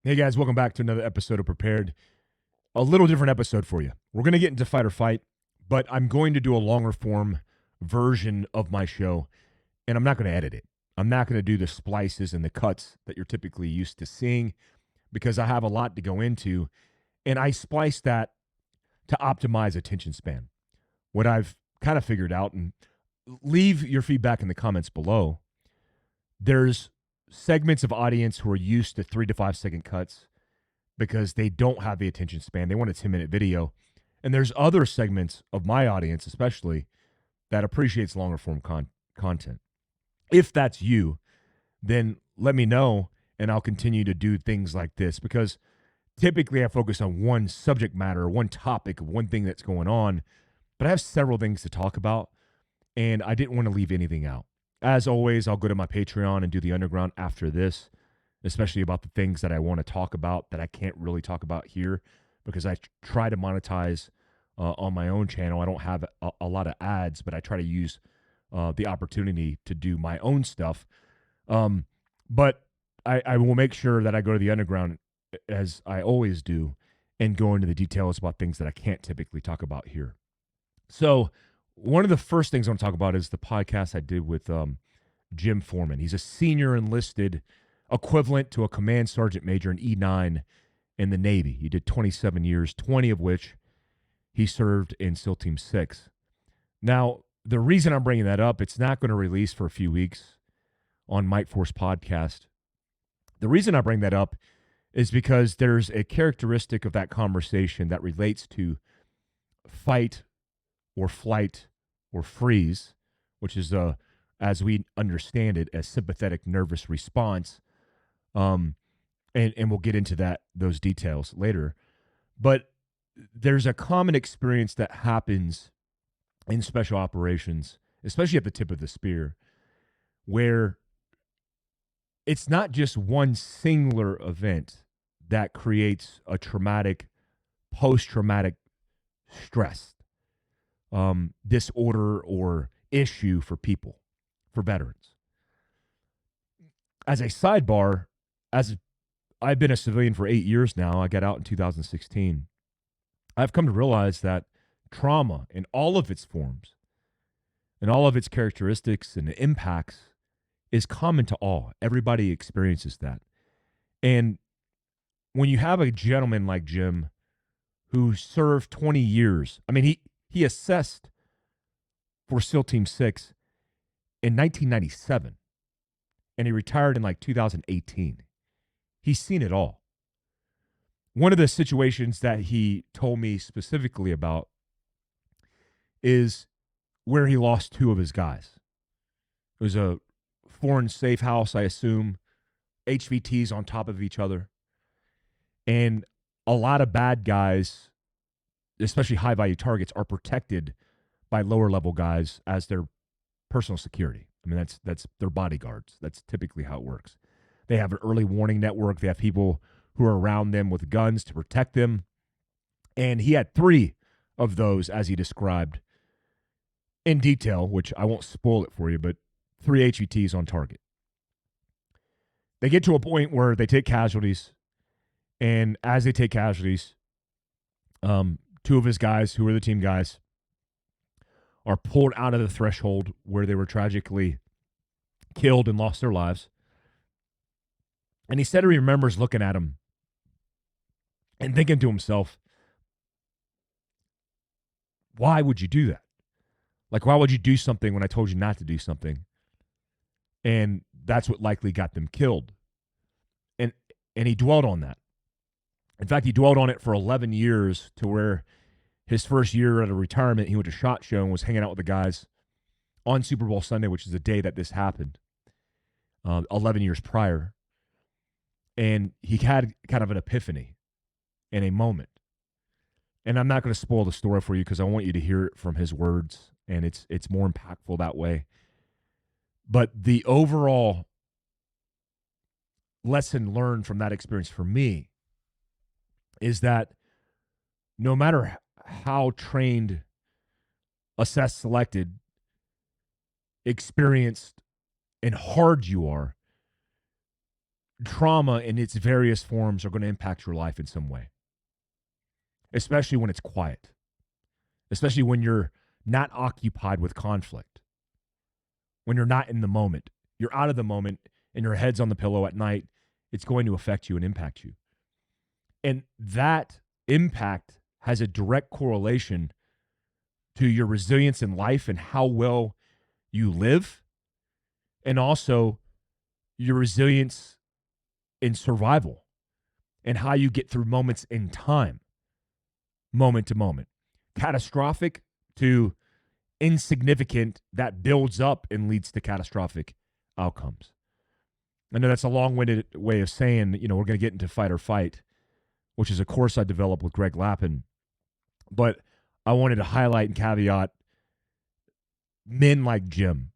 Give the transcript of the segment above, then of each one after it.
Hey guys, welcome back to another episode of Prepared. A little different episode for you. We're going to get into fight or fight, but I'm going to do a longer form version of my show, and I'm not going to edit it. I'm not going to do the splices and the cuts that you're typically used to seeing because I have a lot to go into, and I splice that to optimize attention span. What I've kind of figured out, and leave your feedback in the comments below, there's segments of audience who are used to 3 to 5 second cuts because they don't have the attention span. They want a 10-minute video. And there's other segments of my audience, especially, that appreciates longer form content. If that's you, then let me know and I'll continue to do things like this because typically I focus on one subject matter, one topic, one thing that's going on, but I have several things to talk about and I didn't want to leave anything out. As always, I'll go to my Patreon and do the underground after this, especially about the things that I want to talk about that I can't really talk about here because I try to monetize on my own channel. I don't have a lot of ads, but I try to use the opportunity to do my own stuff. But I will make sure that I go to the underground, as I always do, and go into the details about things that I can't typically talk about here. So one of the first things I want to talk about is the podcast I did with Jim Foreman. He's a senior enlisted equivalent to a command sergeant major in E9 in the Navy. He did 27 years, 20 of which he served in SEAL Team 6. Now, the reason I'm bringing that up, it's not going to release for a few weeks on Mike Force Podcast. The reason I bring that up is because there's a characteristic of that conversation that relates to fight or flight or freeze, which is, as we understand it, a sympathetic nervous response. And we'll get into those details later. But there's a common experience that happens in special operations, especially at the tip of the spear, where it's not just one singular event that creates a traumatic, post-traumatic stress disorder or issue for people, for veterans. As a sidebar, as I've been a civilian for 8 years now, I got out in 2016, I've come to realize that trauma in all of its forms and all of its characteristics and impacts is common to all. Everybody experiences that. And when you have a gentleman like Jim who served 20 years, I mean, he assessed for SEAL Team 6 in 1997, and he retired in like 2018. He's seen it all. One of the situations that he told me specifically about is where he lost 2 of his guys. It was a foreign safe house, I assume, HVTs on top of each other. And a lot of bad guys, especially high-value targets, are protected by lower-level guys as their personal security. I mean, that's their bodyguards. That's typically how it works. They have an early warning network. They have people who are around them with guns to protect them. And he had 3 of those, as he described in detail, which I won't spoil it for you, but 3 HVTs on target. They get to a point where they take casualties, and as they take casualties, 2 of his guys, who are the team guys, are pulled out of the threshold where they were tragically killed and lost their lives. And he said he remembers looking at him and thinking to himself, why would you do that? Like, why would you do something when I told you not to do something? And that's what likely got them killed. And he dwelled on that. In fact, he dwelled on it for 11 years to where his first year out of retirement, he went to SHOT Show and was hanging out with the guys on Super Bowl Sunday, which is the day that this happened, 11 years prior. And he had kind of an epiphany in a moment. And I'm not going to spoil the story for you because I want you to hear it from his words, and it's more impactful that way. But the overall lesson learned from that experience for me is that no matter how trained, assessed, selected, experienced, and hard you are, trauma in its various forms are going to impact your life in some way, especially when it's quiet, especially when you're not occupied with conflict, when you're not in the moment. You're out of the moment and your head's on the pillow at night. It's going to affect you and impact you. And that impact has a direct correlation to your resilience in life and how well you live, and also your resilience in survival and how you get through moments in time, moment to moment. Catastrophic to insignificant that builds up and leads to catastrophic outcomes. I know that's a long-winded way of saying, we're going to get into fight or fight, which is a course I developed with Greg Lappin. But I wanted to highlight and caveat men like Jim.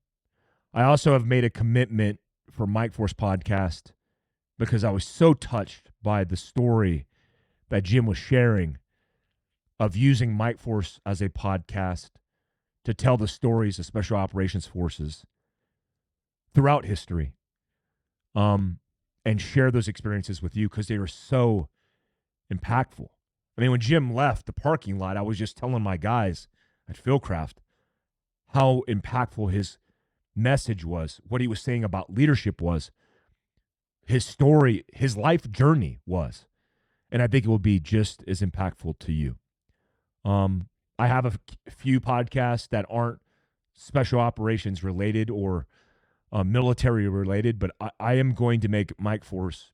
I also have made a commitment for Mike Force Podcast because I was so touched by the story that Jim was sharing of using Mike Force as a podcast to tell the stories of Special Operations Forces throughout history, and share those experiences with you because they were so impactful. I mean, when Jim left the parking lot, I was just telling my guys at Fieldcraft how impactful his message was, what he was saying about leadership was, his story, his life journey was. And I think it will be just as impactful to you. I have a few podcasts that aren't special operations related or military related, but I am going to make Mike Force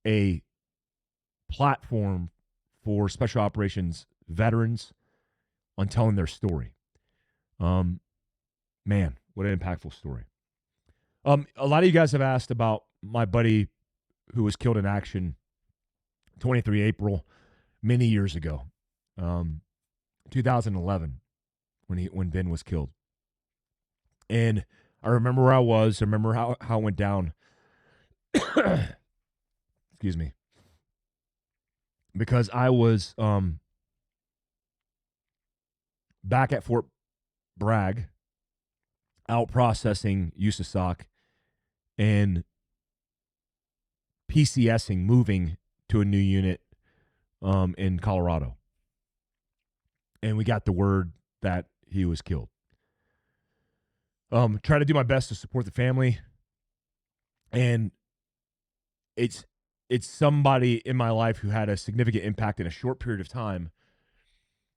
a platform for special operations veterans on telling their story. Man, what an impactful story. A lot of you guys have asked about my buddy who was killed in action 23 April, many years ago, 2011, when Ben was killed. And I remember where I was. I remember how it went down. Excuse me. Because I was back at Fort Bragg, out processing USCCA and PCSing, moving to a new unit in Colorado. And we got the word that he was killed. Try to do my best to support the family. And it's somebody in my life who had a significant impact in a short period of time.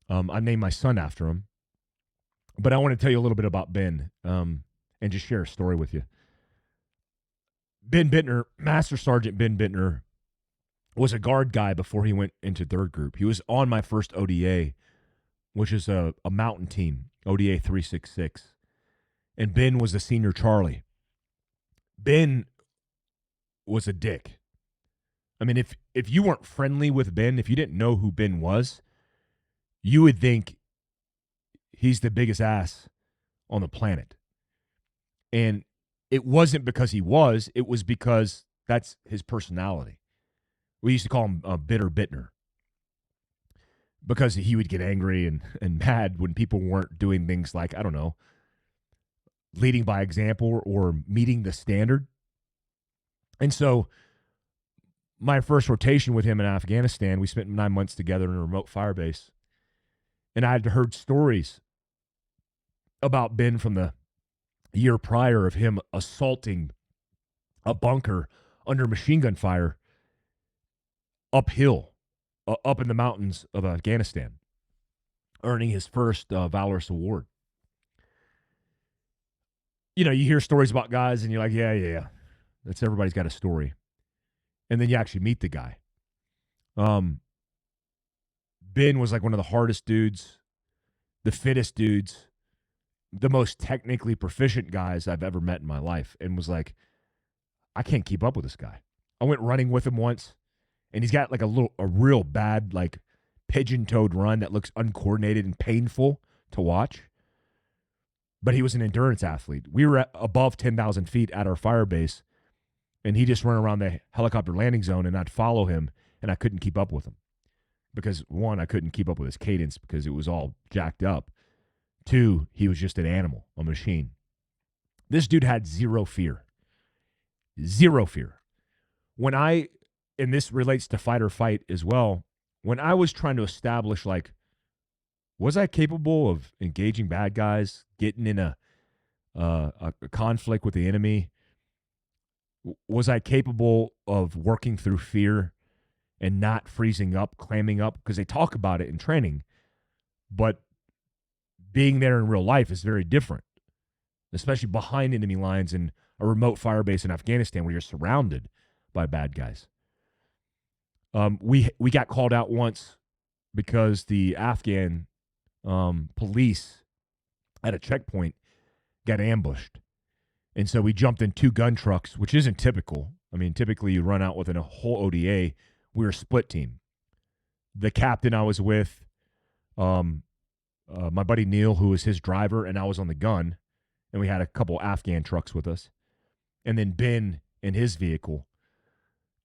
I named my son after him. But I want to tell you a little bit about Ben and just share a story with you. Ben Bitner, Master Sergeant Ben Bitner, was a guard guy before he went into third group. He was on my first ODA, which is a mountain team, ODA 366. And Ben was the senior Charlie. Ben was a dick. I mean, if you weren't friendly with Ben, if you didn't know who Ben was, you would think he's the biggest ass on the planet. And it wasn't because he was, it was because that's his personality. We used to call him Bitter Bitner, because he would get angry and mad when people weren't doing things like, I don't know, leading by example or meeting the standard. And so my first rotation with him in Afghanistan, we spent 9 months together in a remote fire base. And I had heard stories about Ben from the year prior of him assaulting a bunker under machine gun fire uphill, up in the mountains of Afghanistan, earning his first Valorous Award. You know, you hear stories about guys and you're like, yeah. That's, everybody's got a story. And then you actually meet the guy. Ben was like one of the hardest dudes, the fittest dudes, the most technically proficient guys I've ever met in my life, and was like, I can't keep up with this guy. I went running with him once, and he's got like a real bad, like, pigeon-toed run that looks uncoordinated and painful to watch. But he was an endurance athlete. We were at above 10,000 feet at our fire base, and he just ran around the helicopter landing zone, and I'd follow him, and I couldn't keep up with him. Because, one, I couldn't keep up with his cadence because it was all jacked up. Two, he was just an animal, a machine. This dude had zero fear. Zero fear. And this relates to fight or fight as well, when I was trying to establish, like, was I capable of engaging bad guys, getting in a conflict with the enemy? Was I capable of working through fear and not freezing up, clamming up? Because they talk about it in training, but being there in real life is very different, especially behind enemy lines in a remote fire base in Afghanistan where you're surrounded by bad guys. We got called out once because the Afghan police at a checkpoint got ambushed. And so we jumped in 2 gun trucks, which isn't typical. I mean, typically you run out within a whole ODA. We were a split team. The captain I was with, my buddy Neil, who was his driver, and I was on the gun. And we had a couple Afghan trucks with us. And then Ben in his vehicle.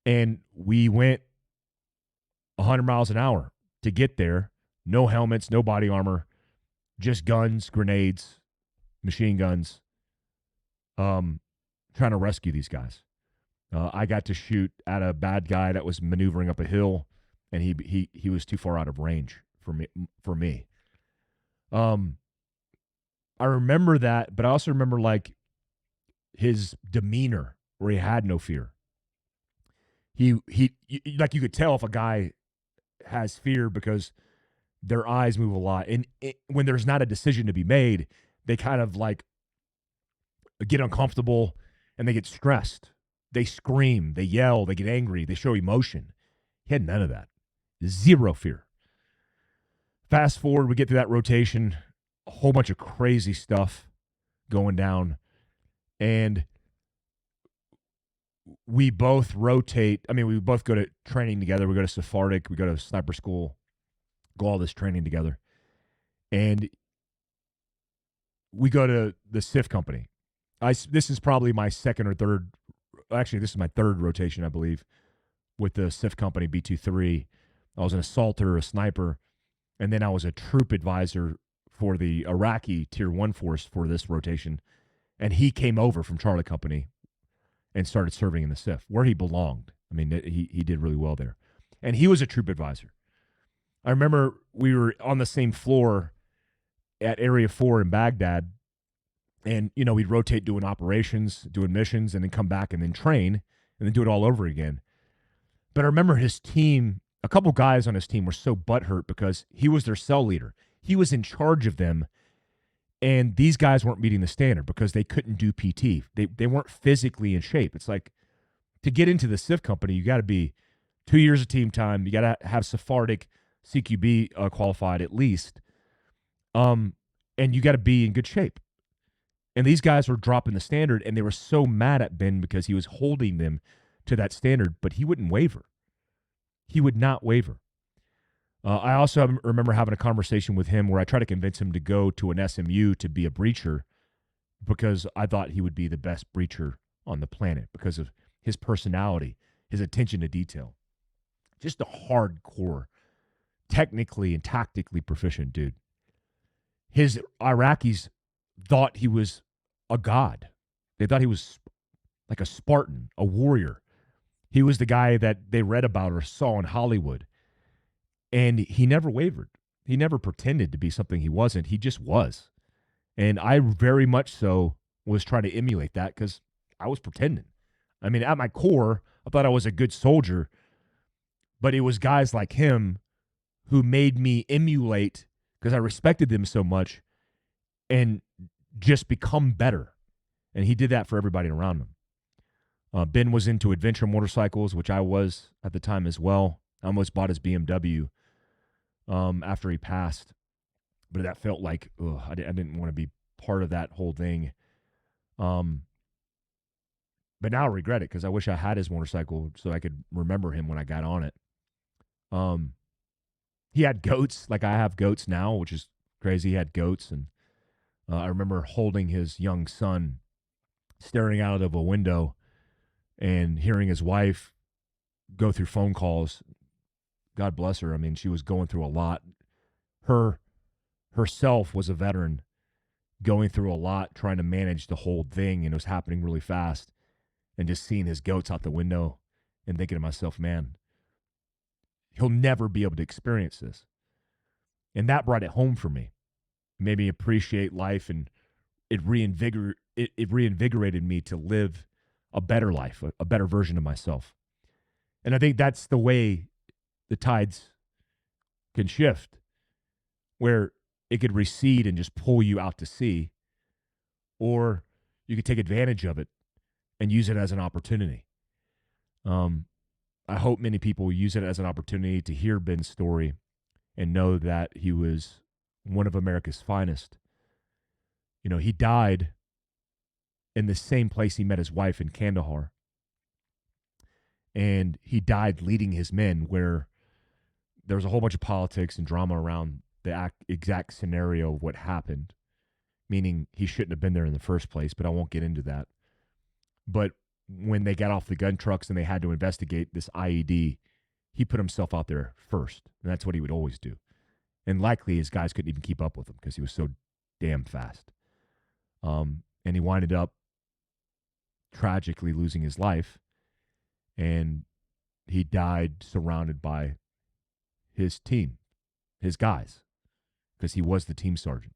And we went 100 miles an hour to get there. No helmets, no body armor, just guns, grenades, machine guns, trying to rescue these guys. I got to shoot at a bad guy that was maneuvering up a hill, and he was too far out of range for me. I remember that, but I also remember, like, his demeanor where he had no fear. He like, you could tell if a guy has fear because their eyes move a lot. And when there's not a decision to be made, they kind of, like, get uncomfortable and they get stressed. They scream, they yell, they get angry, they show emotion. He had none of that. Zero fear. Fast forward, we get through that rotation, a whole bunch of crazy stuff going down. And we both rotate. I mean, we both go to training together. We go to Sephardic. We go to sniper school. Go all this training together. And we go to the SIF company. This is probably my second or third. Actually, this is my third rotation, I believe, with the SIF company, B-23. I was an assaulter, a sniper, and then I was a troop advisor for the Iraqi Tier 1 force for this rotation. And he came over from Charlie Company and started serving in the SIF, where he belonged. I mean, he did really well there. And he was a troop advisor. I remember we were on the same floor at Area 4 in Baghdad, and, you know, we'd rotate doing operations, doing missions, and then come back and then train, and then do it all over again. But I remember his team, a couple guys on his team were so butthurt because he was their cell leader. He was in charge of them, and these guys weren't meeting the standard because they couldn't do PT. They weren't physically in shape. It's like, to get into the SIF company, you got to be 2 years of team time. You got to have Sephardic CQB qualified at least, and you got to be in good shape. And these guys were dropping the standard, and they were so mad at Ben because he was holding them to that standard, but he wouldn't waver. He would not waver. I also remember having a conversation with him where I tried to convince him to go to an SMU to be a breacher because I thought he would be the best breacher on the planet because of his personality, his attention to detail. Just a hardcore, technically and tactically proficient dude. His Iraqis thought he was a god. They thought he was like a Spartan, a warrior. He was the guy that they read about or saw in Hollywood. And he never wavered. He never pretended to be something he wasn't. He just was. And I very much so was trying to emulate that because I was pretending. I mean, at my core, I thought I was a good soldier, but it was guys like him who made me emulate because I respected them so much and just become better. And he did that for everybody around him. Ben was into adventure motorcycles, which I was at the time as well. I almost bought his BMW after he passed, but that felt like, I didn't want to be part of that whole thing. But now I regret it because I wish I had his motorcycle so I could remember him when I got on it. He had goats, like I have goats now, which is crazy. He had goats, and I remember holding his young son, staring out of a window and hearing his wife go through phone calls. God bless her. I mean, she was going through a lot. Herself was a veteran going through a lot, trying to manage the whole thing, and it was happening really fast. And just seeing his goats out the window and thinking to myself, man, he'll never be able to experience this. And that brought it home for me. It made me appreciate life, and it reinvigorated me to live a better life, a better version of myself. And I think that's the way the tides can shift, where it could recede and just pull you out to sea, or you could take advantage of it and use it as an opportunity. I hope many people use it as an opportunity to hear Ben's story and know that he was one of America's finest. You know, he died in the same place he met his wife in Kandahar. And he died leading his men, where there was a whole bunch of politics and drama around the exact scenario of what happened, meaning he shouldn't have been there in the first place, but I won't get into that. But when they got off the gun trucks and they had to investigate this IED, he put himself out there first. And that's what he would always do. And likely his guys couldn't even keep up with him because he was so damn fast. And he winded up tragically losing his life. And he died surrounded by his team, his guys, because he was the team sergeant.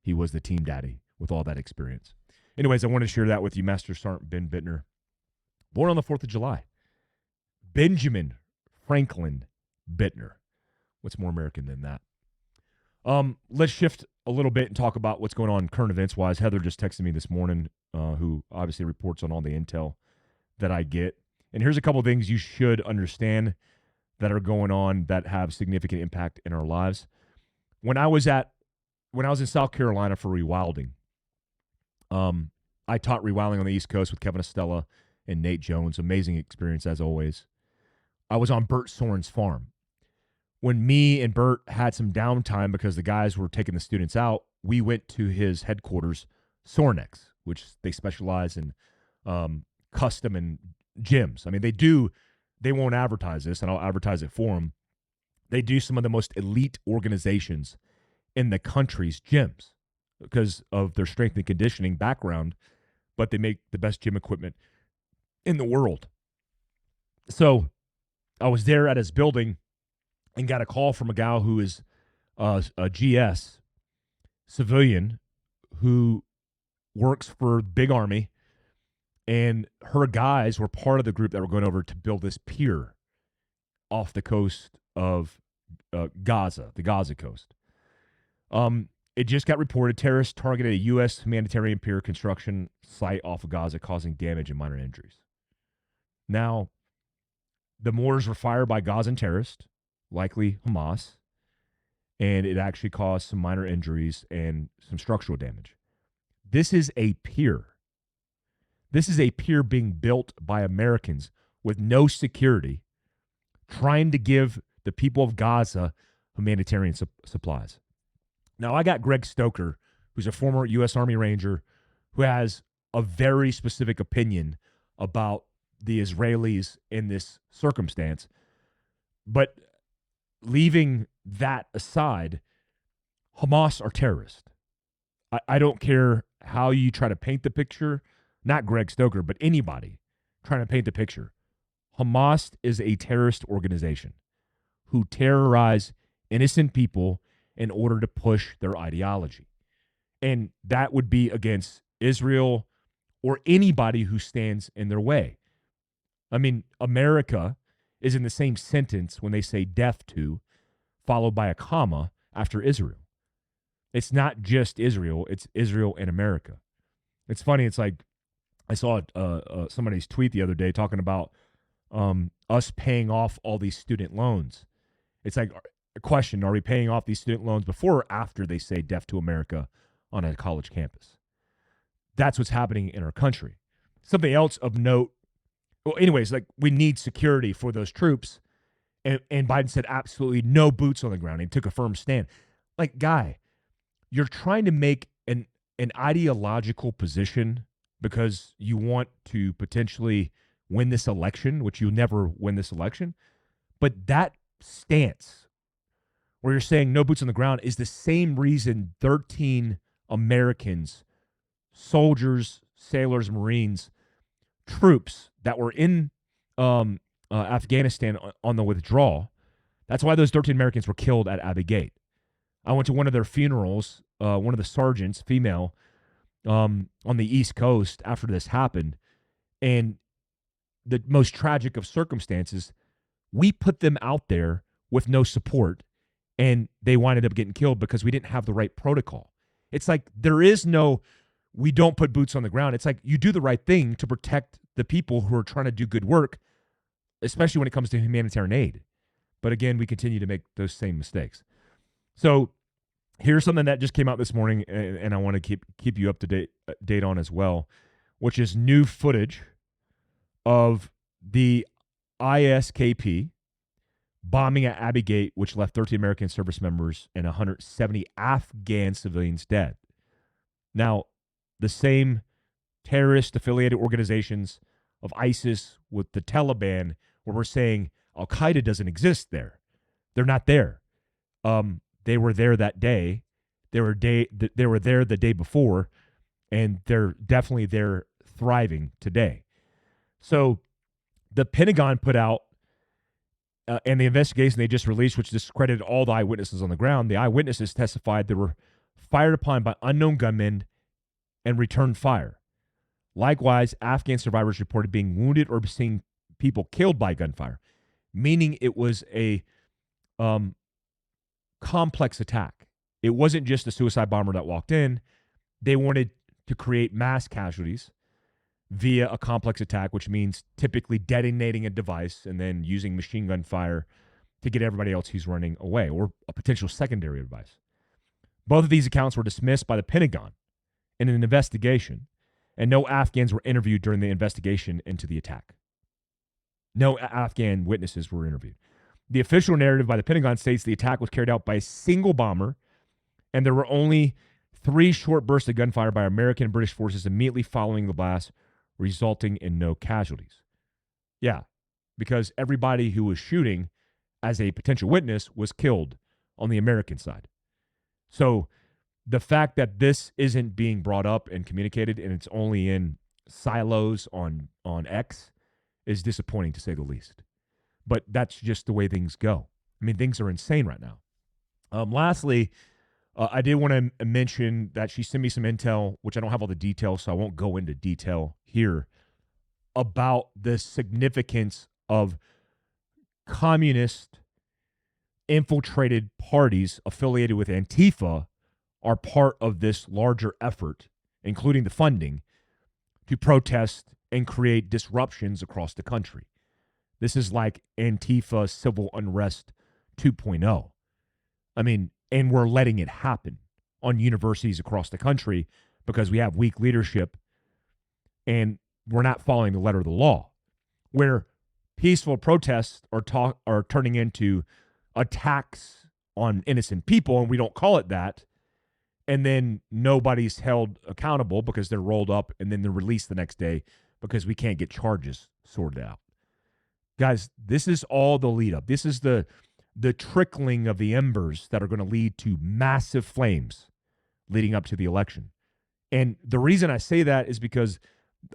He was the team daddy with all that experience. Anyways, I want to share that with you, Master Sergeant Ben Bitner. Born on the 4th of July. Benjamin Franklin Bitner. What's more American than that? Let's shift a little bit and talk about what's going on current events-wise. Heather just texted me this morning, who obviously reports on all the intel that I get. And here's a couple of things you should understand that are going on that have significant impact in our lives. When I was in South Carolina for rewilding, I taught rewilding on the East Coast with Kevin Estella and Nate Jones. Amazing experience as always. I was on Bert Soren's farm. When me and Bert had some downtime because the guys were taking the students out, we went to his headquarters, Sornex, which they specialize in custom and gyms. I mean, they won't advertise this, and I'll advertise it for them. They do some of the most elite organizations in the country's gyms because of their strength and conditioning background, but they make the best gym equipment in the world. So I was there at his building and got a call from a gal who is a GS civilian who works for Big Army, and her guys were part of the group that were going over to build this pier off the coast of Gaza, the Gaza coast. It just got reported terrorists targeted a U.S. humanitarian pier construction site off of Gaza, causing damage and minor injuries. Now, the mortars were fired by Gazan terrorists, likely Hamas, and it actually caused some minor injuries and some structural damage. This is a pier. This is a pier being built by Americans with no security, trying to give the people of Gaza humanitarian supplies. Now, I got Greg Stoker, who's a former U.S. Army Ranger, who has a very specific opinion about the Israelis in this circumstance. But leaving that aside, Hamas are terrorists. I don't care how you try to paint the picture, not Greg Stoker, but anybody trying to paint the picture. Hamas is a terrorist organization who terrorize innocent people in order to push their ideology. And that would be against Israel or anybody who stands in their way. I mean, America is in the same sentence when they say death to, followed by a comma after Israel. It's not just Israel, it's Israel and America. It's funny, it's like I saw somebody's tweet the other day talking about us paying off all these student loans. It's like a question, are we paying off these student loans before or after they say death to America on a college campus? That's what's happening in our country. Something else of note, well, anyways, like we need security for those troops. And Biden said absolutely no boots on the ground. He took a firm stand. Like, guy, you're trying to make an ideological position because you want to potentially win this election, which you'll never win this election. But that stance where you're saying no boots on the ground is the same reason 13 Americans, soldiers, sailors, Marines, troops that were in Afghanistan on the withdrawal. That's why those 13 Americans were killed at Abbey Gate. I went to one of their funerals, one of the sergeants, female, on the East Coast after this happened. And the most tragic of circumstances, we put them out there with no support, and they winded up getting killed because we didn't have the right protocol. It's like there is no, we don't put boots on the ground. It's like you do the right thing to protect the people who are trying to do good work, especially when it comes to humanitarian aid. But again, we continue to make those same mistakes. So here's something that just came out this morning, and I want to keep you up to date on as well, which is new footage of the ISKP bombing at Abbey Gate, which left 13 American service members and 170 Afghan civilians dead. Now, the same terrorist-affiliated organizations of ISIS with the Taliban, where we're saying Al-Qaeda doesn't exist there. They're not there. They were there that day. They were there the day before, and they're definitely there thriving today. So the Pentagon put out, and the investigation they just released, which discredited all the eyewitnesses on the ground, the eyewitnesses testified they were fired upon by unknown gunmen and returned fire. Likewise, Afghan survivors reported being wounded or seeing people killed by gunfire, meaning it was a complex attack. It wasn't just a suicide bomber that walked in. They wanted to create mass casualties via a complex attack, which means typically detonating a device and then using machine gun fire to get everybody else who's running away, or a potential secondary device. Both of these accounts were dismissed by the Pentagon in an investigation, and no Afghans were interviewed during the investigation into the attack. No Afghan witnesses were interviewed. The official narrative by the Pentagon states the attack was carried out by a single bomber, and there were only 3 short bursts of gunfire by American and British forces immediately following the blast, resulting in no casualties. Yeah, because everybody who was shooting as a potential witness was killed on the American side. So the fact that this isn't being brought up and communicated, and it's only in silos on X, is disappointing to say the least. But that's just the way things go. I mean, things are insane right now. Lastly, I did want to mention that she sent me some intel, which I don't have all the details, so I won't go into detail here, about the significance of communist infiltrated parties affiliated with Antifa are part of this larger effort, including the funding, to protest and create disruptions across the country. This is like Antifa civil unrest 2.0. I mean, and we're letting it happen on universities across the country because we have weak leadership and we're not following the letter of the law. Where peaceful protests are turning into attacks on innocent people, and we don't call it that, and then nobody's held accountable because they're rolled up and then they're released the next day because we can't get charges sorted out. Guys, this is all the lead up. This is the trickling of the embers that are going to lead to massive flames leading up to the election. And the reason I say that is because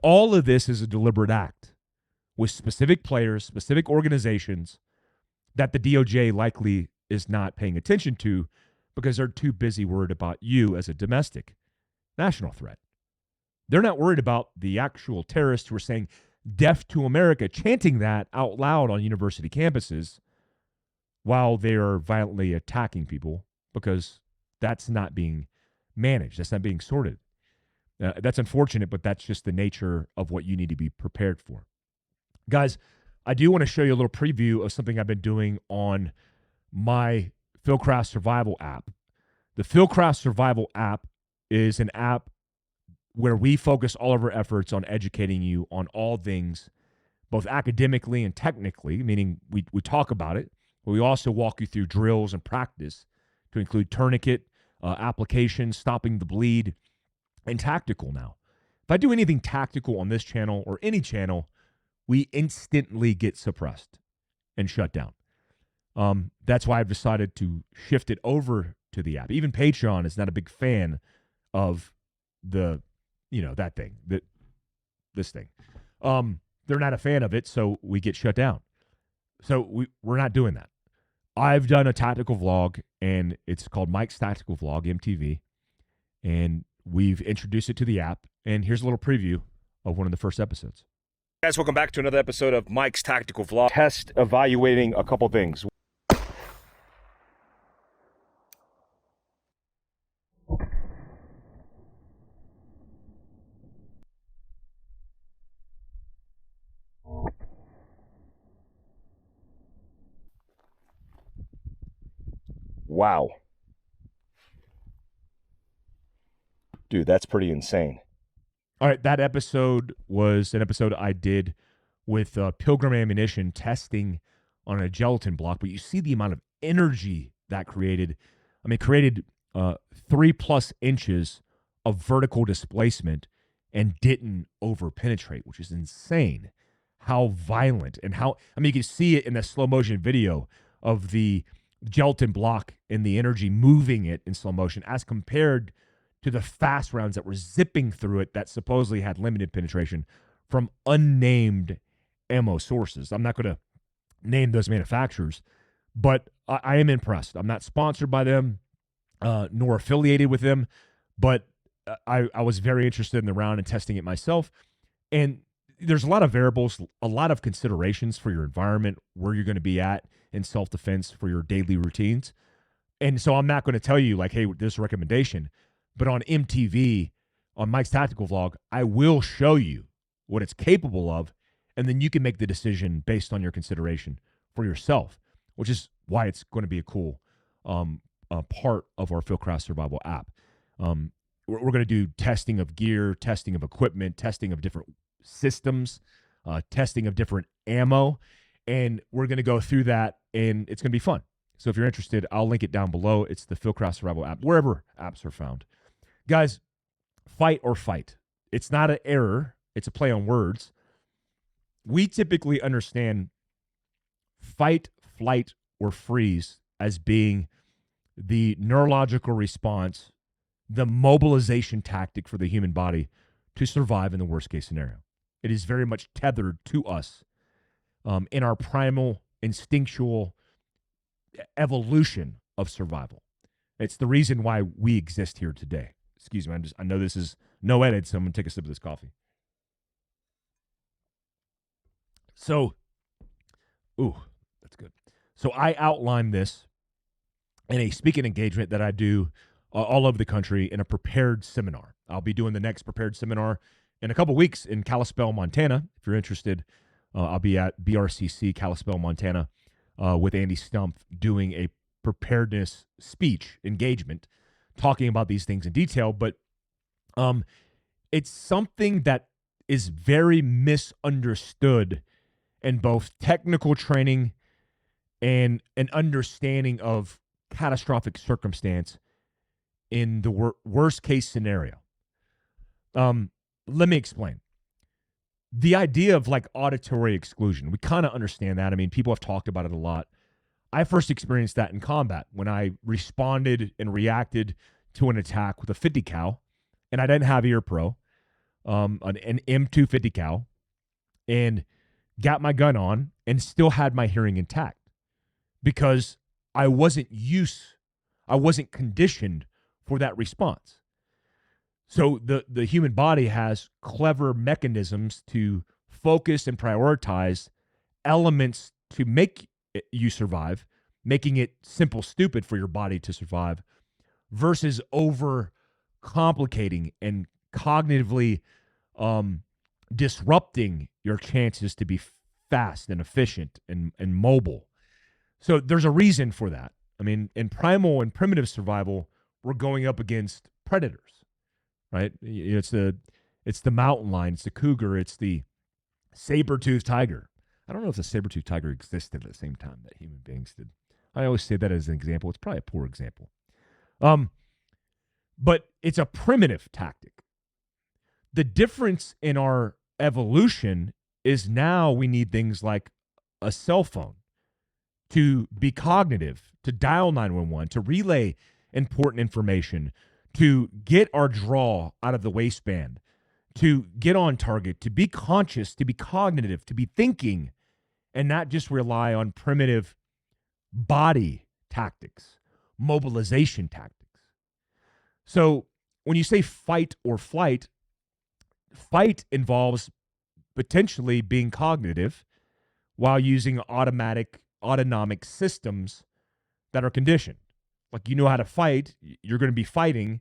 all of this is a deliberate act with specific players, specific organizations that the DOJ likely is not paying attention to because they're too busy worried about you as a domestic national threat. They're not worried about the actual terrorists who are saying death to America, chanting that out loud on university campuses while they are violently attacking people, because that's not being managed. That's not being sorted. That's unfortunate, but that's just the nature of what you need to be prepared for. Guys, I do want to show you a little preview of something I've been doing on my Fieldcraft Survival App. The Fieldcraft Survival App is an app where we focus all of our efforts on educating you on all things, both academically and technically, meaning we talk about it, but we also walk you through drills and practice to include tourniquet, application, stopping the bleed, and tactical now. If I do anything tactical on this channel or any channel, we instantly get suppressed and shut down. That's why I've decided to shift it over to the app. Even Patreon is not a big fan of that thing, this thing. They're not a fan of it, so we get shut down. So we're not doing that. I've done a tactical vlog, and it's called Mike's Tactical Vlog, MTV, and we've introduced it to the app. And here's a little preview of one of the first episodes. Guys, welcome back to another episode of Mike's Tactical Vlog. Test evaluating a couple things. Wow. Dude, that's pretty insane. All right, that episode was an episode I did with Pilgrim Ammunition testing on a gelatin block, but you see the amount of energy that created. I mean, it created 3+ inches of vertical displacement and didn't over penetrate, which is insane. How violent and how, I mean, you can see it in the slow motion video of the gelatin block and the energy moving it in slow motion as compared to the fast rounds that were zipping through it that supposedly had limited penetration from unnamed ammo sources. I'm not going to name those manufacturers, but I am impressed. I'm not sponsored by them, nor affiliated with them, but I was very interested in the round and testing it myself. And there's a lot of variables, a lot of considerations for your environment, where you're going to be at in self-defense for your daily routines. And so I'm not going to tell you like, hey, this is a recommendation. But on MTV, on Mike's Tactical Vlog, I will show you what it's capable of, and then you can make the decision based on your consideration for yourself, which is why it's going to be a cool part of our Fieldcraft Survival app. We're going to do testing of gear, testing of equipment, testing of different systems, testing of different ammo, and we're going to go through that, and it's going to be fun. So if you're interested, I'll link it down below. It's the Fieldcraft Survival app, wherever apps are found. Guys, fight or fight. It's not an error. It's a play on words. We typically understand fight, flight, or freeze as being the neurological response, the mobilization tactic for the human body to survive in the worst case scenario. It is very much tethered to us in our primal, instinctual evolution of survival. It's the reason why we exist here today. Excuse me, I know this is no edit, so I'm going to take a sip of this coffee. So, that's good. So I outlined this in a speaking engagement that I do all over the country in a prepared seminar. I'll be doing the next prepared seminar in a couple weeks in Kalispell, Montana. If you're interested, I'll be at BRCC, Kalispell, Montana, with Andy Stumpf doing a preparedness speech engagement, talking about these things in detail. But it's something that is very misunderstood in both technical training and an understanding of catastrophic circumstance in the worst case scenario. Let me explain. The idea of like auditory exclusion, we kind of understand that. I mean, people have talked about it a lot. I first experienced that in combat when I responded and reacted to an attack with a 50 cal, and I didn't have ear pro, an M250 cal, and got my gun on and still had my hearing intact because I wasn't conditioned for that response. So the human body has clever mechanisms to focus and prioritize elements to make you survive, making it simple stupid for your body to survive, versus over complicating and cognitively disrupting your chances to be fast and efficient and mobile. So there's a reason for that. I mean, in primal and primitive survival, we're going up against predators, right? It's the mountain lion, it's the cougar, it's the saber-toothed tiger. I don't know if the saber-toothed tiger existed at the same time that human beings did. I always say that as an example. It's probably a poor example. But it's a primitive tactic. The difference in our evolution is now we need things like a cell phone to be cognitive, to dial 911, to relay important information, to get our draw out of the waistband, to get on target, to be conscious, to be cognitive, to be thinking and not just rely on primitive body tactics, mobilization tactics. So when you say fight or flight, fight involves potentially being cognitive while using autonomic systems that are conditioned. Like, you know how to fight, you're going to be fighting,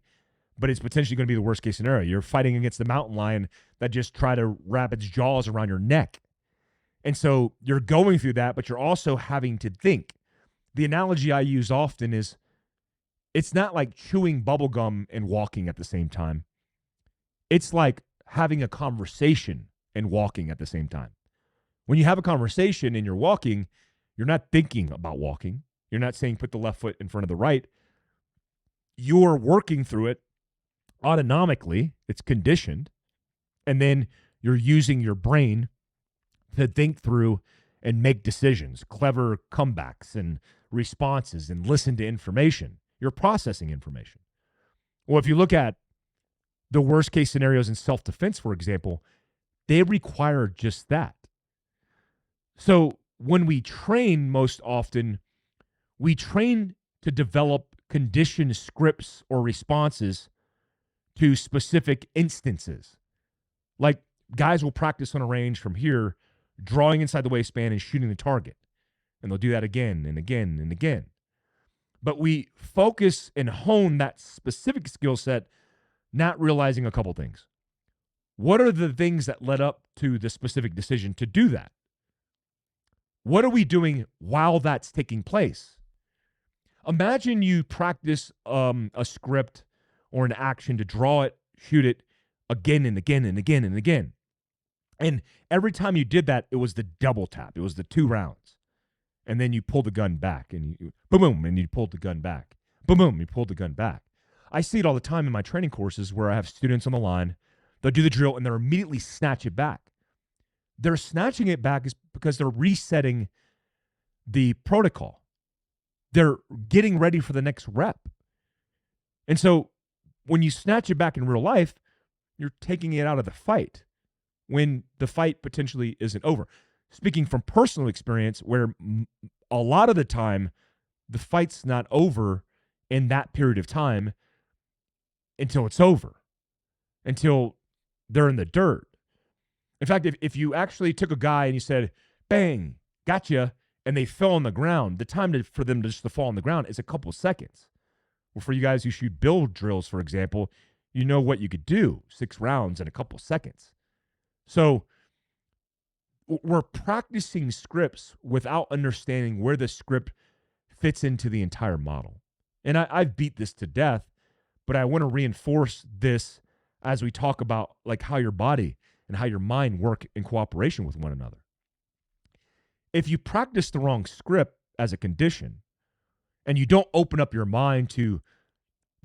but it's potentially going to be the worst case scenario. You're fighting against the mountain lion that just tried to wrap its jaws around your neck. And so you're going through that, but you're also having to think. The analogy I use often is it's not like chewing bubblegum and walking at the same time. It's like having a conversation and walking at the same time. When you have a conversation and you're walking, you're not thinking about walking. You're not saying put the left foot in front of the right. You're working through it autonomically. It's conditioned. And then you're using your brain to think through and make decisions, clever comebacks and responses, and listen to information. You're processing information. Well, if you look at the worst case scenarios in self-defense, for example, they require just that. So when we train, most often, we train to develop conditioned scripts or responses to specific instances. Like, guys will practice on a range from here, drawing inside the waistband and shooting the target. And they'll do that again and again and again. But we focus and hone that specific skill set, not realizing a couple things. What are the things that led up to the specific decision to do that? What are we doing while that's taking place? Imagine you practice a script or an action to draw it, shoot it again and again and again and again. And every time you did that, it was the double tap. It was the 2 rounds. And then you pull the gun back, and you boom, boom, and you pulled the gun back. Boom, boom, you pulled the gun back. I see it all the time in my training courses where I have students on the line. They'll do the drill, and they'll immediately snatch it back. They're snatching it back is because they're resetting the protocol. They're getting ready for the next rep. And so when you snatch it back in real life, you're taking it out of the fight when the fight potentially isn't over. Speaking from personal experience, where a lot of the time the fight's not over in that period of time until it's over, until they're in the dirt. In fact, if you actually took a guy and you said, bang, gotcha, and they fell on the ground, the time for them to just fall on the ground is a couple of seconds. Well, for you guys who shoot build drills, for example, you know what you could do, 6 rounds in a couple of seconds. So we're practicing scripts without understanding where the script fits into the entire model. And I've beat this to death, but I want to reinforce this as we talk about like how your body and how your mind work in cooperation with one another. If you practice the wrong script as a condition, and you don't open up your mind to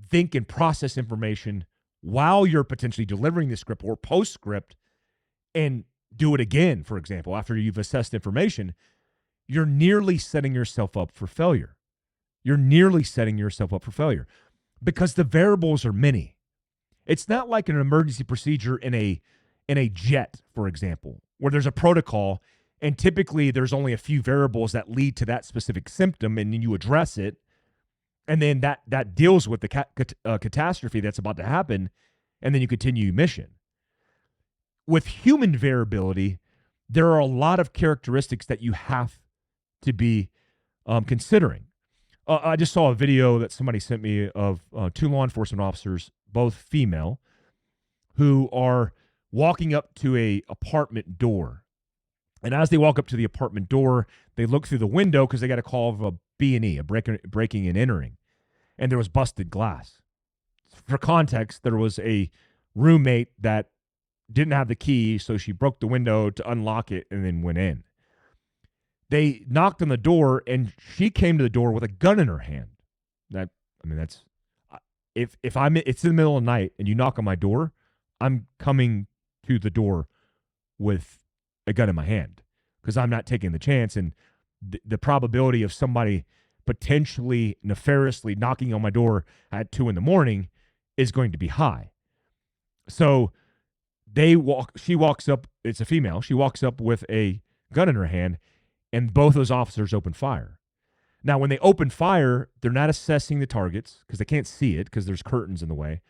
think and process information while you're potentially delivering the script or post-script, and do it again, for example, after you've assessed information, you're nearly setting yourself up for failure. You're nearly setting yourself up for failure because the variables are many. It's not like an emergency procedure in a jet, for example, where there's a protocol and typically there's only a few variables that lead to that specific symptom, and then you address it, and then that deals with the catastrophe that's about to happen, and then you continue your mission. With human variability, there are a lot of characteristics that you have to be considering. I just saw a video that somebody sent me of 2 law enforcement officers, both female, who are walking up to a apartment door. And as they walk up to the apartment door, they look through the window because they got a call of a B&E, a breaking and entering. And there was busted glass. For context, there was a roommate that didn't have the key, so she broke the window to unlock it and then went in. They knocked on the door, and she came to the door with a gun in her hand. It's in the middle of the night and you knock on my door, I'm coming to the door with a gun in my hand because I'm not taking the chance, and the probability of somebody potentially nefariously knocking on my door at 2 a.m. is going to be high. So she walks up, it's a female, she walks up with a gun in her hand, and both those officers open fire. Now, when they open fire, they're not assessing the targets because they can't see it because there's curtains in the way.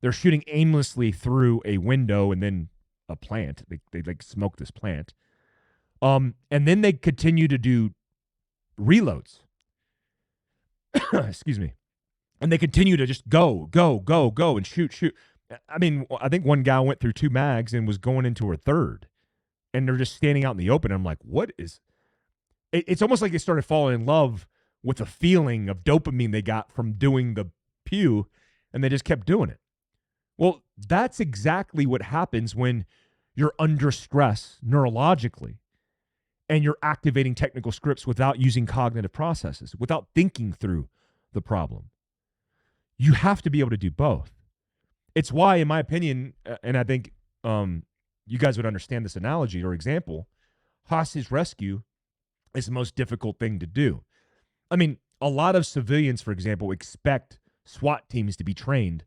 They're shooting aimlessly through a window and then a plant. They like smoke this plant. And then they continue to do reloads. Excuse me. And they continue to just go, and shoot. I mean, I think one guy went through 2 mags and was going into her third. And they're just standing out in the open. I'm like, what is... It's almost like they started falling in love with the feeling of dopamine they got from doing the pew, and they just kept doing it. Well, that's exactly what happens when you're under stress neurologically and you're activating technical scripts without using cognitive processes, without thinking through the problem. You have to be able to do both. It's why, in my opinion, and I think you guys would understand this analogy or example, hostage rescue is the most difficult thing to do. I mean, a lot of civilians, for example, expect SWAT teams to be trained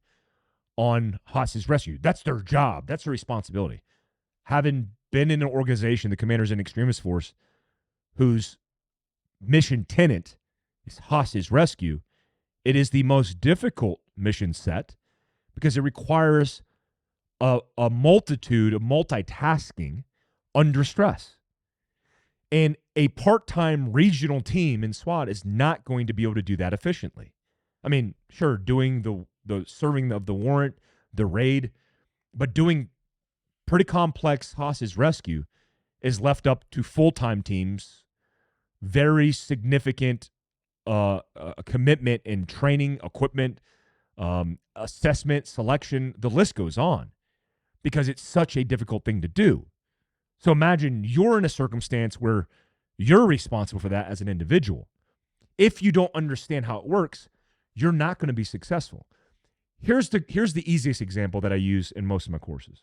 on hostage rescue. That's their job. That's their responsibility. Having been in an organization, the Commanders and Extremist Force, whose mission tenet is hostage rescue, it is the most difficult mission set because it requires a multitude of multitasking under stress. And a part-time regional team in SWAT is not going to be able to do that efficiently. I mean, sure, doing the serving of the warrant, the raid, but doing pretty complex hostage rescue is left up to full-time teams, very significant commitment in training, equipment, assessment, selection, the list goes on because it's such a difficult thing to do. So imagine you're in a circumstance where you're responsible for that as an individual. If you don't understand how it works, you're not going to be successful. Here's the easiest example that I use in most of my courses.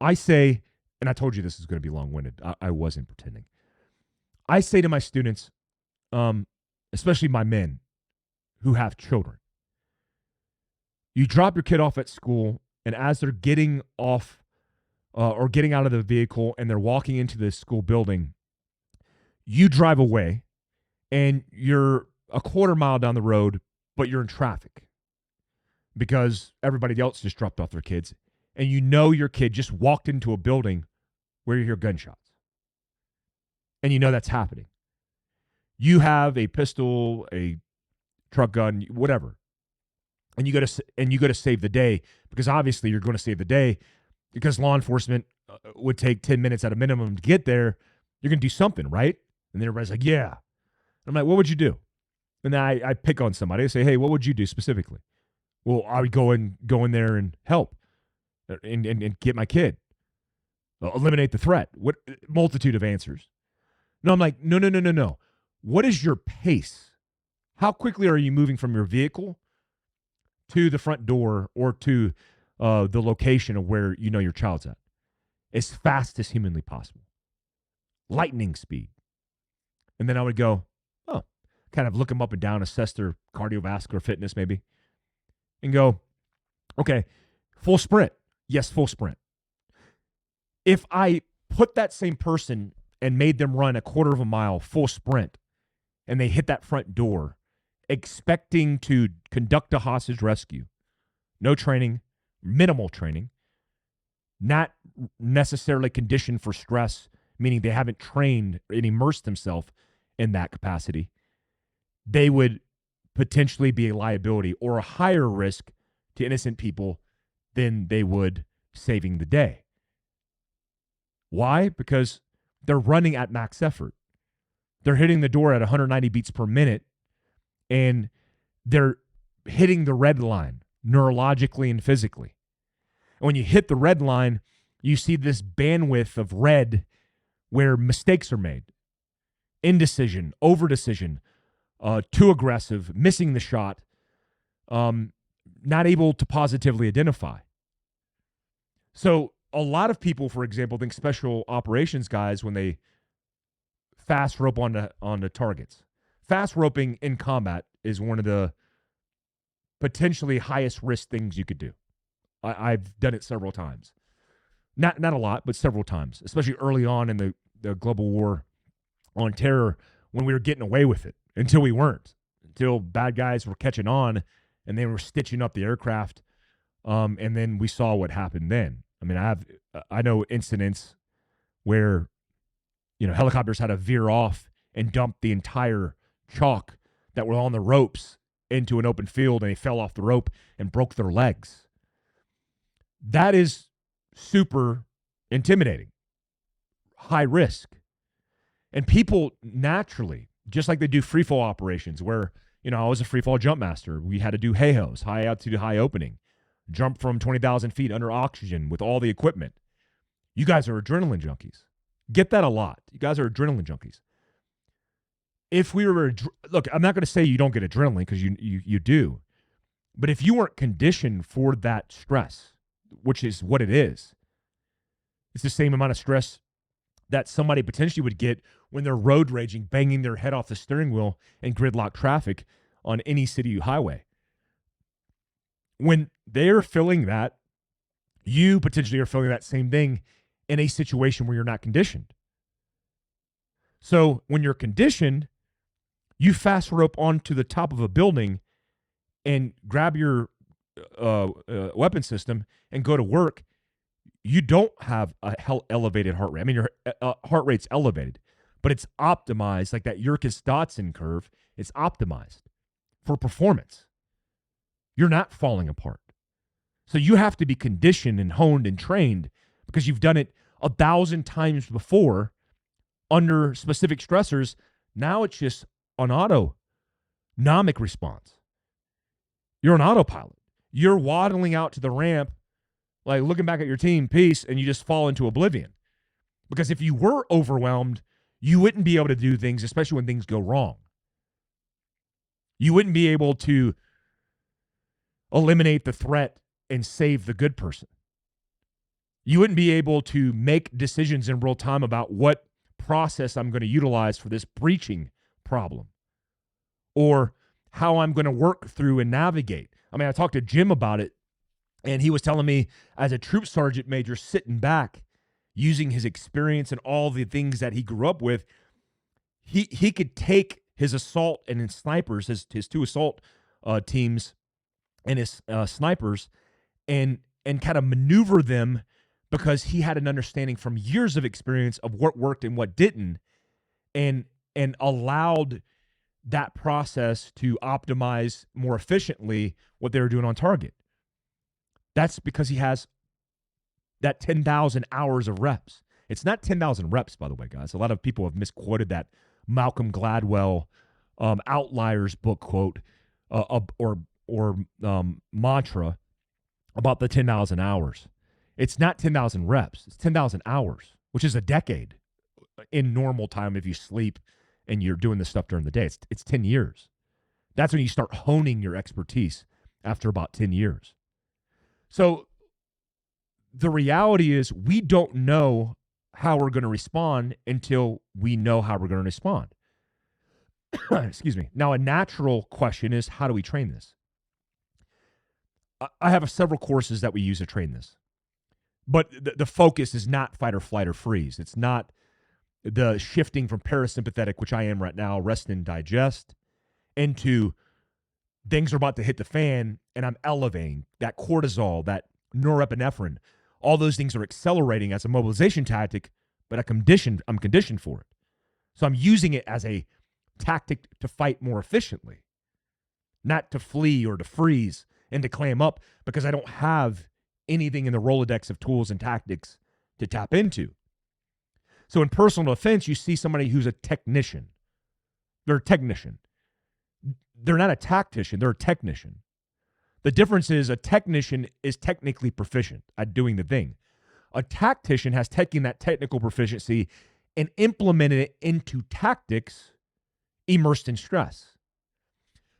I say, and I told you this is going to be long-winded. I wasn't pretending. I say to my students, especially my men who have children, you drop your kid off at school, and as they're getting off or getting out of the vehicle and they're walking into the school building, you drive away and you're a quarter mile down the road, but you're in traffic because everybody else just dropped off their kids. And you know your kid just walked into a building where you hear gunshots. And you know that's happening. You have a pistol, a truck gun, whatever. And you go to save the day because obviously you're going to save the day because law enforcement would take 10 minutes at a minimum to get there. You're going to do something, right? And then everybody's like, yeah. I'm like, what would you do? And then I pick on somebody. I say, hey, what would you do specifically? Well, I would go in there and help and get my kid. Eliminate the threat. What multitude of answers. No, I'm like, no. What is your pace? How quickly are you moving from your vehicle to the front door or to the location of where you know your child's at? As fast as humanly possible. Lightning speed. And then I would go, kind of look them up and down, assess their cardiovascular fitness maybe, and go, okay, full sprint. Yes, full sprint. If I put that same person and made them run a quarter of a mile full sprint and they hit that front door expecting to conduct a hostage rescue, no training, minimal training, not necessarily conditioned for stress, meaning they haven't trained and immersed themselves in that capacity, they would potentially be a liability or a higher risk to innocent people than they would saving the day. Why? Because they're running at max effort. They're hitting the door at 190 beats per minute, and they're hitting the red line neurologically and physically. And when you hit the red line, you see this bandwidth of red where mistakes are made. Indecision, overdecision, too aggressive, missing the shot, not able to positively identify. So a lot of people, for example, think special operations guys when they fast rope on the targets. Fast roping in combat is one of the potentially highest risk things you could do. I've done it several times. Not a lot, but several times, especially early on in the global war on terror when we were getting away with it until we weren't, until bad guys were catching on and they were stitching up the aircraft. And then we saw what happened then. I mean, I know incidents where, helicopters had to veer off and dump the entire chalk that were on the ropes into an open field, and they fell off the rope and broke their legs. That is super intimidating, high risk. And people naturally, just like they do free fall operations where, I was a free fall jump master. We had to do hay-hos, high altitude, high opening, jump from 20,000 feet under oxygen with all the equipment. You guys are adrenaline junkies. Get that a lot. You guys are adrenaline junkies. If we were, look, I'm not going to say you don't get adrenaline because you do. But if you weren't conditioned for that stress, which is what it is, it's the same amount of stress that somebody potentially would get when they're road raging, banging their head off the steering wheel in gridlock traffic on any city highway. When they're feeling that, you potentially are feeling that same thing in a situation where you're not conditioned. So when you're conditioned, you fast rope onto the top of a building and grab your weapon system and go to work. You don't have a elevated heart rate. I mean, your heart rate's elevated, but it's optimized like that Yerkes-Dodson curve. It's optimized for performance. You're not falling apart. So you have to be conditioned and honed and trained because you've done it 1,000 times before under specific stressors. Now it's just an autonomic response. You're an autopilot. You're waddling out to the ramp, like looking back at your team, peace, and you just fall into oblivion. Because if you were overwhelmed, you wouldn't be able to do things, especially when things go wrong. You wouldn't be able to eliminate the threat and save the good person. You wouldn't be able to make decisions in real time about what process I'm going to utilize for this breaching problem or how I'm going to work through and navigate. I mean, I talked to Jim about it, and he was telling me as a troop sergeant major sitting back, using his experience and all the things that he grew up with, he could take his assault and his snipers, his two assault teams and his snipers and kind of maneuver them because he had an understanding from years of experience of what worked and what didn't, and allowed that process to optimize more efficiently what they were doing on target. That's because he has that 10,000 hours of reps. It's not 10,000 reps, by the way, guys. A lot of people have misquoted that Malcolm Gladwell Outliers book quote or mantra about the 10,000 hours. It's not 10,000 reps. It's 10,000 hours, which is a decade in normal time if you sleep and you're doing this stuff during the day. It's 10 years. That's when you start honing your expertise after about 10 years. So the reality is we don't know how we're going to respond until we know how we're going to respond. Excuse me. Now, a natural question is, how do we train this? I have several courses that we use to train this. But the focus is not fight or flight or freeze. It's not the shifting from parasympathetic, which I am right now, rest and digest, into things are about to hit the fan and I'm elevating that cortisol, that norepinephrine. All those things are accelerating as a mobilization tactic, but I'm conditioned for it. So I'm using it as a tactic to fight more efficiently, not to flee or to freeze and to clam up because I don't have anything in the Rolodex of tools and tactics to tap into. So in personal defense, you see somebody who's a technician. They're a technician. They're not a tactician. They're a technician. The difference is a technician is technically proficient at doing the thing. A tactician has taken that technical proficiency and implemented it into tactics immersed in stress.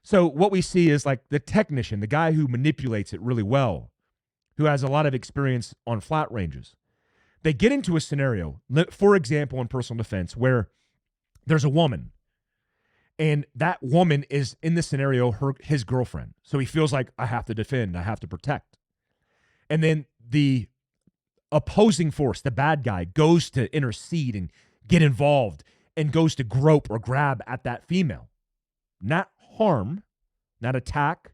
So what we see is like the technician, the guy who manipulates it really well, who has a lot of experience on flat ranges. They get into a scenario, for example, in personal defense, where there's a woman, and that woman is in this scenario, his girlfriend. So he feels like, I have to defend, I have to protect. And then the opposing force, the bad guy, goes to intercede and get involved and goes to grope or grab at that female. Not harm, not attack,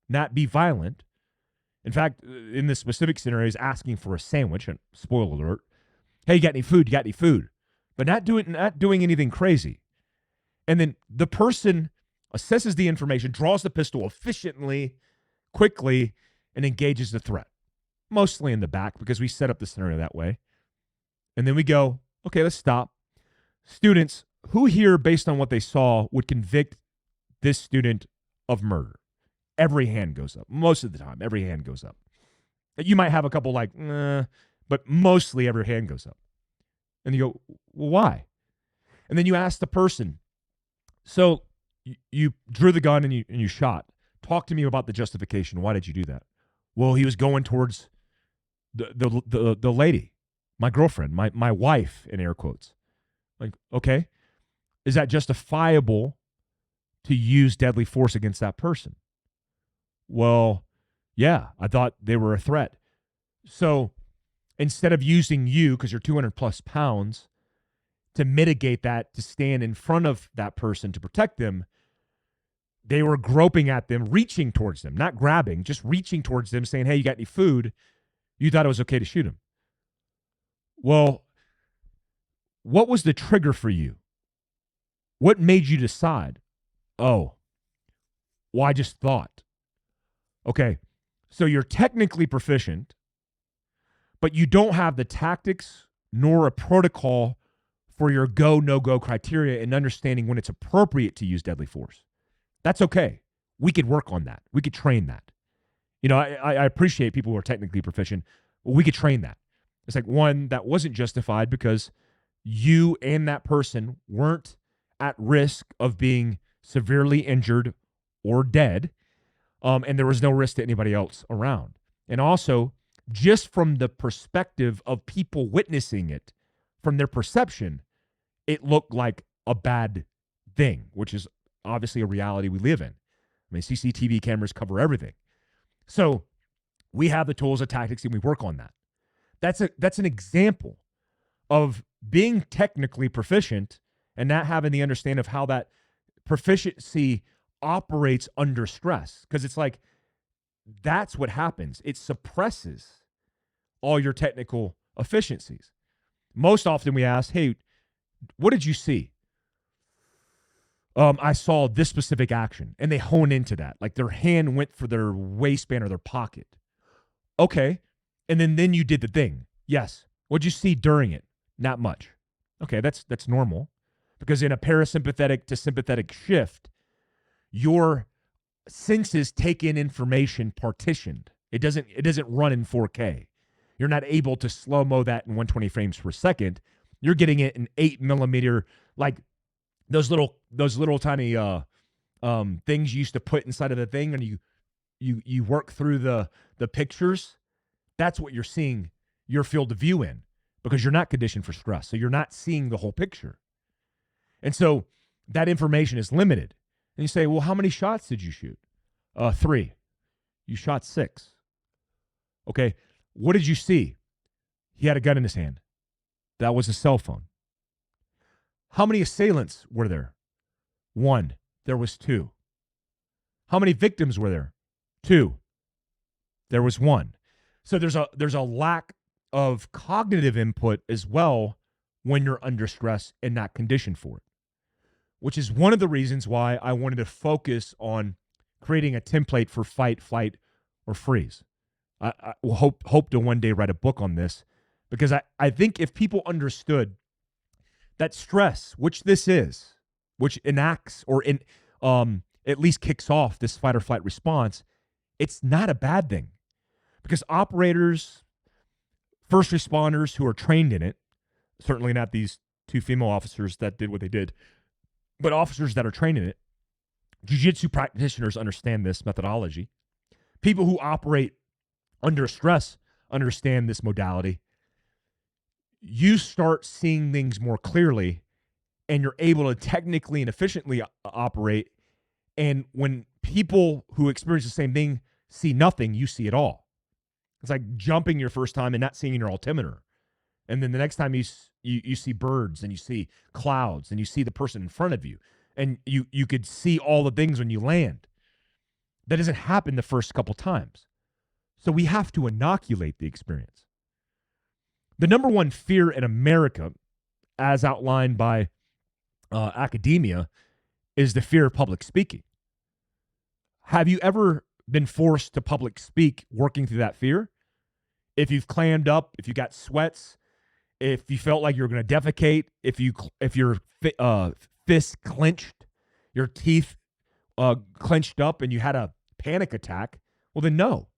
not be violent. In fact, in this specific scenario, he's asking for a sandwich, and spoiler alert, hey, you got any food? You got any food? But not doing anything crazy. And then the person assesses the information, draws the pistol efficiently, quickly, and engages the threat. Mostly in the back because we set up the scenario that way. And then we go, okay, let's stop. Students, who here, based on what they saw, would convict this student of murder? Every hand goes up. Most of the time, every hand goes up. You might have a couple like, but mostly every hand goes up. And you go, well, why? And then you ask the person, so you drew the gun and you shot. Talk to me about the justification. Why did you do that? Well, he was going towards the lady, my girlfriend, my wife, in air quotes. Like, okay, is that justifiable to use deadly force against that person? Well, yeah, I thought they were a threat. So instead of using you, because you're 200 plus pounds, to mitigate that, to stand in front of that person to protect them, they were groping at them, reaching towards them, not grabbing, just reaching towards them, saying, hey, you got any food? You thought it was okay to shoot him. Well, what was the trigger for you? What made you decide? Oh, well, I just thought. Okay, so you're technically proficient, but you don't have the tactics nor a protocol for your go, no-go criteria and understanding when it's appropriate to use deadly force. That's okay. We could work on that. We could train that. You know, I appreciate people who are technically proficient, but we could train that. It's like one that wasn't justified because you and that person weren't at risk of being severely injured or dead, and there was no risk to anybody else around. And also, just from the perspective of people witnessing it, from their perception, it looked like a bad thing, which is obviously a reality we live in. I mean, CCTV cameras cover everything. So we have the tools and tactics, and we work on that. That's an example of being technically proficient and not having the understanding of how that proficiency operates under stress. Because it's like, that's what happens. It suppresses all your technical efficiencies. Most often we ask, hey, what did you see? I saw this specific action, and they hone into that. Like their hand went for their waistband or their pocket. Okay. And then you did the thing. Yes. What'd you see during it? Not much. Okay. That's normal, because in a parasympathetic to sympathetic shift, your senses take in information partitioned. It doesn't run in 4K. You're not able to slow-mo that in 120 frames per second. You're getting it in 8mm, like those little tiny things you used to put inside of the thing, and you work through the pictures. That's what you're seeing your field of view in, because you're not conditioned for stress. So you're not seeing the whole picture. And so that information is limited. And you say, well, how many shots did you shoot? 3. You shot 6. Okay. What did you see? He had a gun in his hand. That was a cell phone. How many assailants were there? 1. There was 2. How many victims were there? 2. There was 1. So there's a lack of cognitive input as well when you're under stress and not conditioned for it, which is one of the reasons why I wanted to focus on creating a template for fight, flight, or freeze. I will hope to one day write a book on this, because I think if people understood that stress, which this is, which enacts or at least kicks off this fight or flight response, it's not a bad thing. Because operators, first responders who are trained in it, certainly not these 2 female officers that did what they did, but officers that are trained in it, jiu-jitsu practitioners understand this methodology. People who operate under stress understand this modality. You start seeing things more clearly, and you're able to technically and efficiently operate. And when people who experience the same thing see nothing, you see it all. It's like jumping your first time and not seeing your altimeter. And then the next time you you see birds and you see clouds and you see the person in front of you, and you could see all the things when you land. That doesn't happen the first couple times. So we have to inoculate the experience. The number one fear in America, as outlined by academia, is the fear of public speaking. Have you ever been forced to public speak working through that fear? If you've clammed up, if you got sweats, if you felt like you're going to defecate, if your fists clenched, your teeth clenched up, and you had a panic attack, well then no.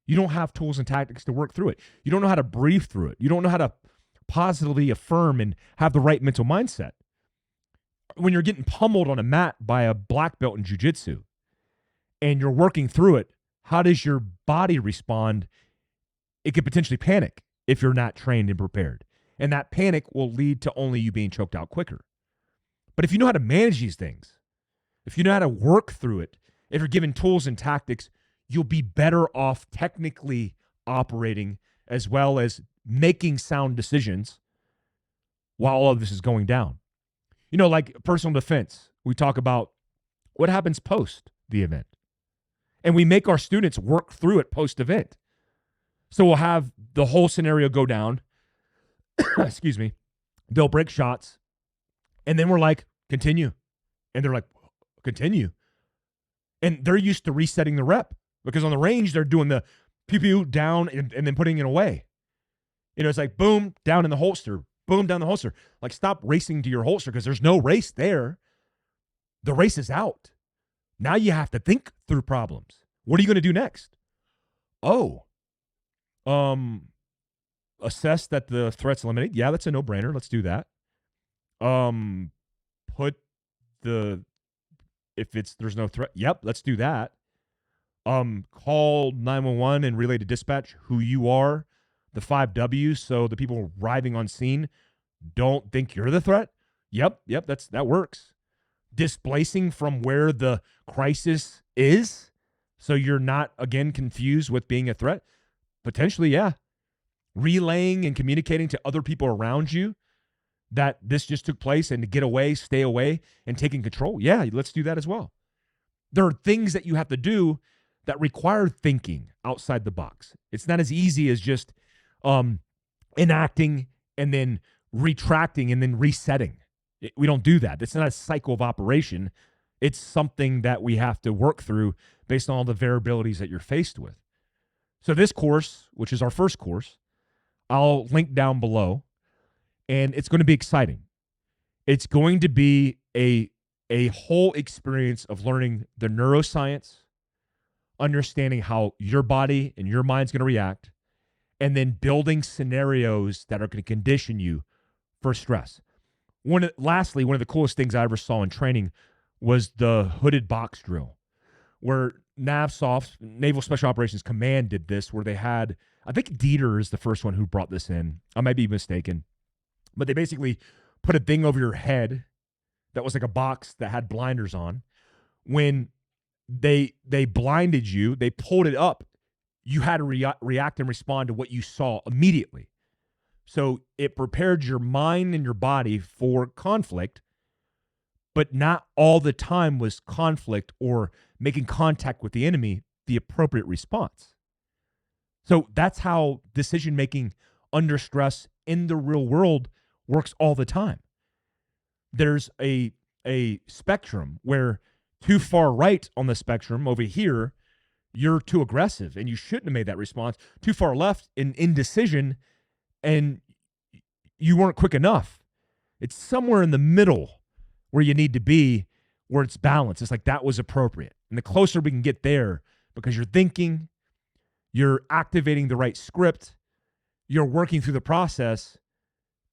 You don't have tools and tactics to work through it. You don't know how to breathe through it. You don't know how to positively affirm and have the right mental mindset. When you're getting pummeled on a mat by a black belt in jiu-jitsu and you're working through it, how does your body respond? It could potentially panic if you're not trained and prepared. And that panic will lead to only you being choked out quicker. But if you know how to manage these things, if you know how to work through it, if you're given tools and tactics, you'll be better off technically operating as well as making sound decisions while all of this is going down. You know, like personal defense, we talk about what happens post the event. And we make our students work through it post-event. So we'll have the whole scenario go down. Excuse me. They'll break shots. And then we're like, continue. And they're like, continue. And they're used to resetting the rep. Because on the range, they're doing the pew-pew down and then putting it away. You know, it's like, boom, down in the holster. Boom, down the holster. Like, stop racing to your holster because there's no race there. The race is out. Now you have to think through problems. What are you going to do next? Assess that the threat's eliminated. Yeah, that's a no-brainer. Let's do that. There's no threat. Yep, let's do that. Call 911 and relay to dispatch who you are, the 5 W's, so the people arriving on scene don't think you're the threat. Yep, that works. Displacing from where the crisis is, so you're not, again, confused with being a threat. Potentially, yeah. Relaying and communicating to other people around you that this just took place and to get away, stay away, and taking control. Yeah, let's do that as well. There are things that you have to do that require thinking outside the box. It's not as easy as just enacting and then retracting and then resetting. We don't do that. It's not a cycle of operation. It's something that we have to work through based on all the variabilities that you're faced with. So this course, which is our first course, I'll link down below, and it's going to be exciting. It's going to be a whole experience of learning the neuroscience, understanding how your body and your mind's going to react, and then building scenarios that are going to condition you for stress. Lastly, one of the coolest things I ever saw in training was the hooded box drill, where NAVSOFT, Naval Special Operations Command, did this, where they had, I think Dieter is the first one who brought this in. I might be mistaken. But they basically put a thing over your head that was like a box that had blinders on. When they blinded you, they pulled it up, you had to react and respond to what you saw immediately. So it prepared your mind and your body for conflict, but not all the time was conflict or making contact with the enemy the appropriate response. So that's how decision-making under stress in the real world works all the time. There's a spectrum where too far right on the spectrum over here, you're too aggressive and you shouldn't have made that response. Too far left in indecision and you weren't quick enough. It's somewhere in the middle where you need to be, where it's balanced. It's like that was appropriate. And the closer we can get there, because you're thinking, you're activating the right script, you're working through the process,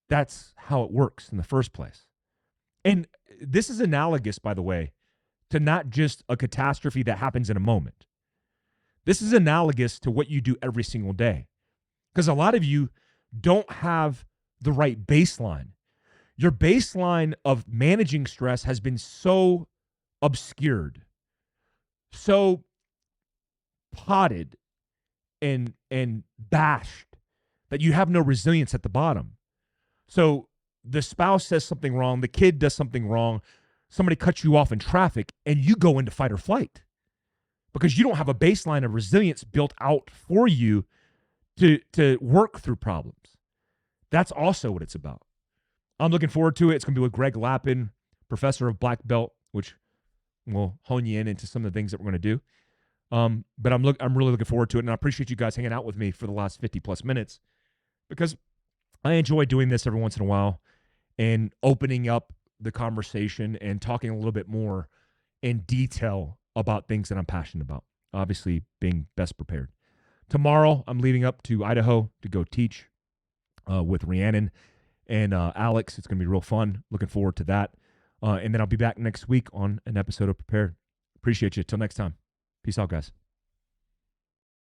that's how it works in the first place. And this is analogous, by the way, to not just a catastrophe that happens in a moment. This is analogous to what you do every single day. Because a lot of you don't have the right baseline. Your baseline of managing stress has been so obscured, so potted and bashed that you have no resilience at the bottom. So the spouse says something wrong, the kid does something wrong, somebody cuts you off in traffic, and you go into fight or flight because you don't have a baseline of resilience built out for you to work through problems. That's also what it's about. I'm looking forward to it. It's going to be with Greg Lappin, professor of black belt, which will hone you into some of the things that we're going to do. But I'm really looking forward to it, and I appreciate you guys hanging out with me for the last 50 plus minutes because I enjoy doing this every once in a while and opening up the conversation and talking a little bit more in detail about things that I'm passionate about. Obviously, being best prepared. Tomorrow, I'm leaving up to Idaho to go teach with Rhiannon and Alex. It's going to be real fun. Looking forward to that. And then I'll be back next week on an episode of Prepared. Appreciate you. Till next time. Peace out, guys.